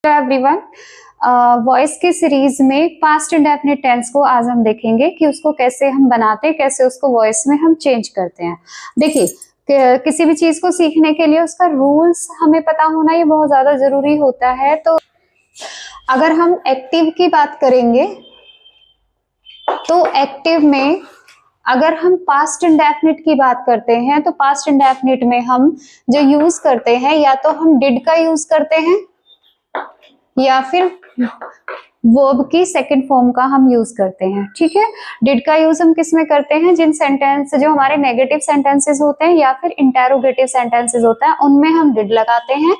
Everyone, voice की series में past indefinite tense को आज हम देखेंगे कि उसको कैसे हम बनाते हैं, कैसे उसको वॉइस में हम चेंज करते हैं। देखिए, किसी भी चीज को सीखने के लिए उसका रूल्स हमें पता होना ये बहुत ज्यादा जरूरी होता है। तो अगर हम एक्टिव की बात करेंगे तो एक्टिव में अगर हम पास्ट इंडेफिनिट की बात करते हैं तो पास्ट इंडेफिनिट में हम जो यूज करते हैं या तो हम डिड का यूज करते हैं या फिर वर्ब की सेकंड फॉर्म का हम यूज करते हैं। ठीक है, डिड का यूज हम किस में करते हैं? जिन सेंटेंस जो हमारे नेगेटिव सेंटेंसेस होते हैं या फिर इंटेरोगेटिव सेंटेंसेस होता है उनमें हम डिड लगाते हैं,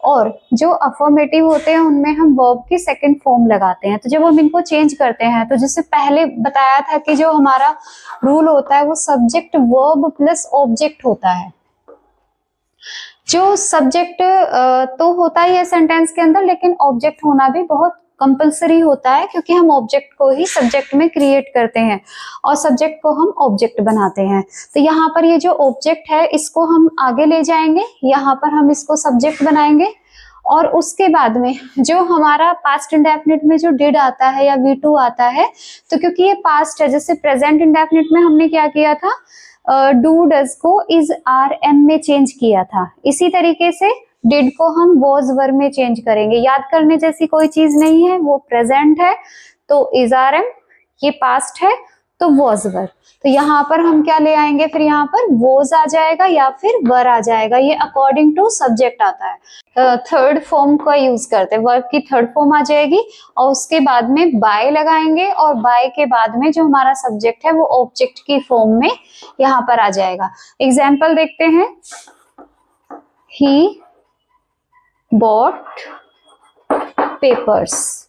और जो अफर्मेटिव होते हैं उनमें हम वर्ब की सेकंड फॉर्म लगाते हैं। तो जब हम इनको चेंज करते हैं तो जिससे पहले बताया था कि जो हमारा रूल होता है वो सब्जेक्ट वर्ब प्लस ऑब्जेक्ट होता है। जो सब्जेक्ट तो होता ही है सेंटेंस के अंदर, लेकिन ऑब्जेक्ट होना भी बहुत कंपलसरी होता है, क्योंकि हम ऑब्जेक्ट को ही सब्जेक्ट में क्रिएट करते हैं और सब्जेक्ट को हम ऑब्जेक्ट बनाते हैं। तो यहाँ पर ये जो ऑब्जेक्ट है इसको हम आगे ले जाएंगे, यहाँ पर हम इसको सब्जेक्ट बनाएंगे, और उसके बाद में जो हमारा पास्ट इंडेफिनिट में जो डिड आता है या V2 आता है, तो क्योंकि ये पास्ट है, जैसे प्रेजेंट इंडेफिनिट में हमने क्या किया था, डू डज को इज आर एम में चेंज किया था, इसी तरीके से डिड को हम वॉज वर में चेंज करेंगे। याद करने जैसी कोई चीज नहीं है, वो प्रेजेंट है तो इज आर एम, ये पास्ट है तो वॉज वर। तो यहाँ पर हम क्या ले आएंगे, फिर यहाँ पर वॉज आ जाएगा या फिर वर आ जाएगा, ये अकॉर्डिंग टू सब्जेक्ट आता है। थर्ड फॉर्म का यूज करते हैं, वर्ब की थर्ड फॉर्म आ जाएगी और उसके बाद में बाय लगाएंगे, और बाय के बाद में जो हमारा सब्जेक्ट है वो ऑब्जेक्ट की फॉर्म में यहाँ पर आ जाएगा। एग्जाम्पल देखते हैं, ही बॉट पेपर्स।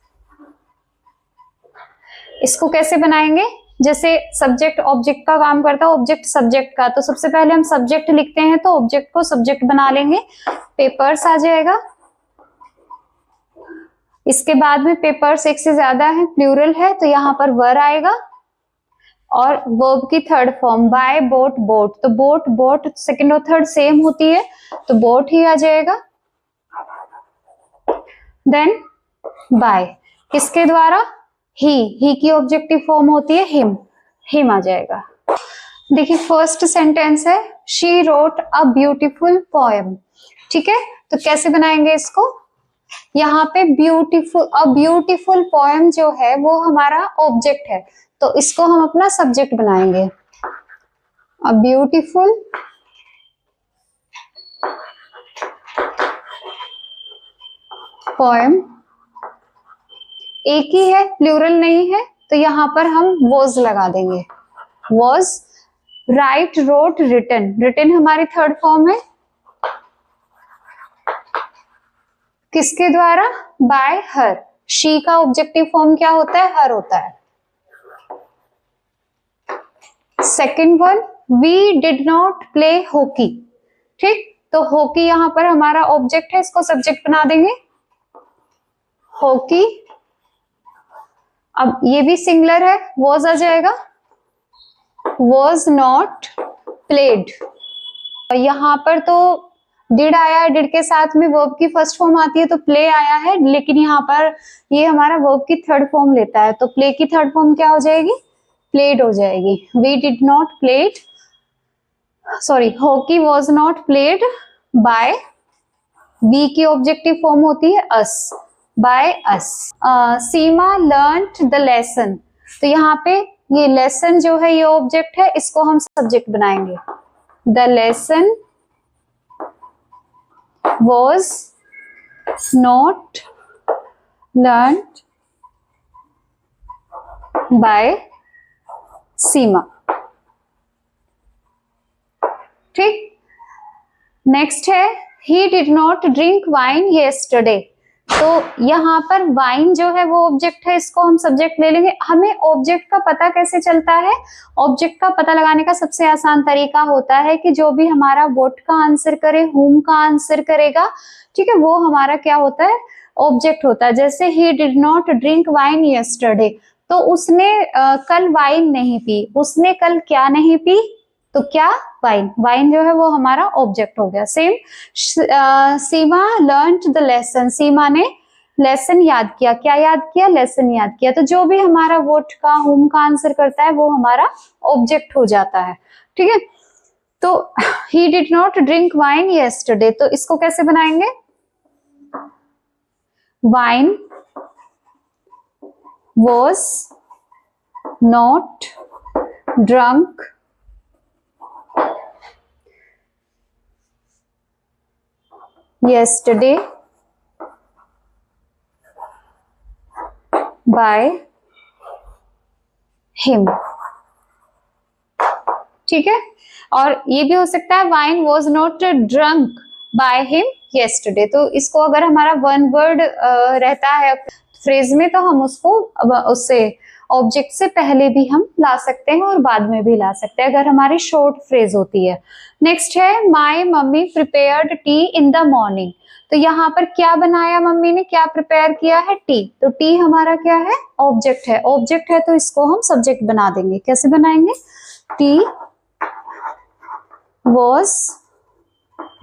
इसको कैसे बनाएंगे? जैसे सब्जेक्ट ऑब्जेक्ट का काम करता है, ऑब्जेक्ट सब्जेक्ट का, तो सबसे पहले हम सब्जेक्ट लिखते हैं तो ऑब्जेक्ट को सब्जेक्ट बना लेंगे, पेपर्स आ जाएगा। इसके बाद में पेपर्स एक से ज्यादा है, प्लूरल है, तो यहाँ पर वर आएगा, और वर्ब की third form by boat boat, तो बोट बोट सेकंड और थर्ड सेम होती है तो बोट ही आ जाएगा। देन बाय किसके द्वारा? ही की ऑब्जेक्टिव फॉर्म होती है हिम, हिम आ जाएगा। देखिए फर्स्ट सेंटेंस है, she wrote a beautiful poem. ठीक है, तो कैसे बनाएंगे इसको? यहाँ पे ब्यूटीफुल पोएम जो है वो हमारा ऑब्जेक्ट है, तो इसको हम अपना सब्जेक्ट बनाएंगे। अ ब्यूटीफुल पोएम, एक ही है, प्लूरल नहीं है, तो यहाँ पर हम वॉज लगा देंगे। Was, right, wrote, written. Written हमारी थर्ड फॉर्म है, किसके द्वारा? By her. शी का ऑब्जेक्टिव फॉर्म क्या होता है? हर होता है। Second one, we did not play hockey. ठीक, तो हॉकी यहाँ पर हमारा ऑब्जेक्ट है, इसको सब्जेक्ट बना देंगे, हॉकी। अब ये भी सिंगुलर है, वॉज आ जाएगा, वॉज नॉट प्लेड। यहाँ पर तो डिड आया है, डिड के साथ में वर्ब की फर्स्ट फॉर्म आती है तो प्ले आया है, लेकिन यहाँ पर ये हमारा वर्ब की थर्ड फॉर्म लेता है, तो प्ले की थर्ड फॉर्म क्या हो जाएगी? प्लेड हो जाएगी। We did not played, sorry, hockey was not played by, we की ऑब्जेक्टिव फॉर्म होती है us, by us. Seema learned the lesson, तो यहाँ पे ये लेसन जो है ये ऑब्जेक्ट है, इसको हम सब्जेक्ट बनाएंगे। The lesson was not learned by Seema. ठीक, नेक्स्ट है, he did not drink wine yesterday, तो यहाँ पर वाइन जो है वो ऑब्जेक्ट है, इसको हम सब्जेक्ट ले लेंगे। हमें ऑब्जेक्ट का पता कैसे चलता है? ऑब्जेक्ट का पता लगाने का सबसे आसान तरीका होता है कि जो भी हमारा व्हाट का आंसर करे, whom का आंसर करेगा, ठीक है, वो हमारा क्या होता है? ऑब्जेक्ट होता है। जैसे ही did not drink wine yesterday, तो उसने कल वाइन नहीं पी, उसने कल क्या नहीं पी? तो क्या? वाइन। वाइन जो है वो हमारा ऑब्जेक्ट हो गया। Same Seema learned the lesson, Seema ने लेसन याद किया। क्या याद किया? लेसन याद किया। तो जो भी हमारा वोट का, होम का आंसर करता है वो हमारा ऑब्जेक्ट हो जाता है। ठीक है, तो he did not drink wine yesterday, तो इसको कैसे बनाएंगे? wine was not drunk yesterday by him। ठीक है, और ये भी हो सकता है wine was not drunk by him yesterday. तो इसको अगर हमारा वन वर्ड रहता है फ्रेज में तो हम उसको उससे ऑब्जेक्ट से पहले भी हम ला सकते हैं और बाद में भी ला सकते हैं अगर हमारी शॉर्ट फ्रेज होती है। नेक्स्ट है my mummy prepared T in the morning. तो यहाँ पर क्या बनाया मम्मी ने, क्या प्रिपेयर किया है? टी। तो टी हमारा क्या है? ऑब्जेक्ट है। ऑब्जेक्ट है तो इसको हम सब्जेक्ट बना देंगे। कैसे बनाएंगे? T was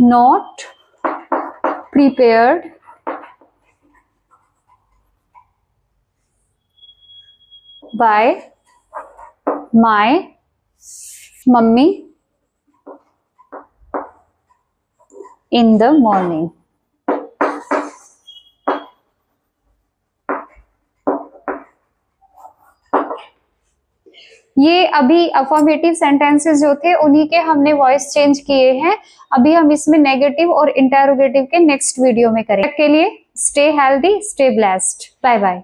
not prepared by my mummy in the morning। ये अभी अफर्मेटिव सेंटेंसेस जो थे उन्हीं के हमने वॉइस चेंज किए हैं। अभी हम इसमें नेगेटिव और इंटेरोगेटिव के नेक्स्ट वीडियो में करेंगे। के लिए stay healthy, stay blessed, bye bye.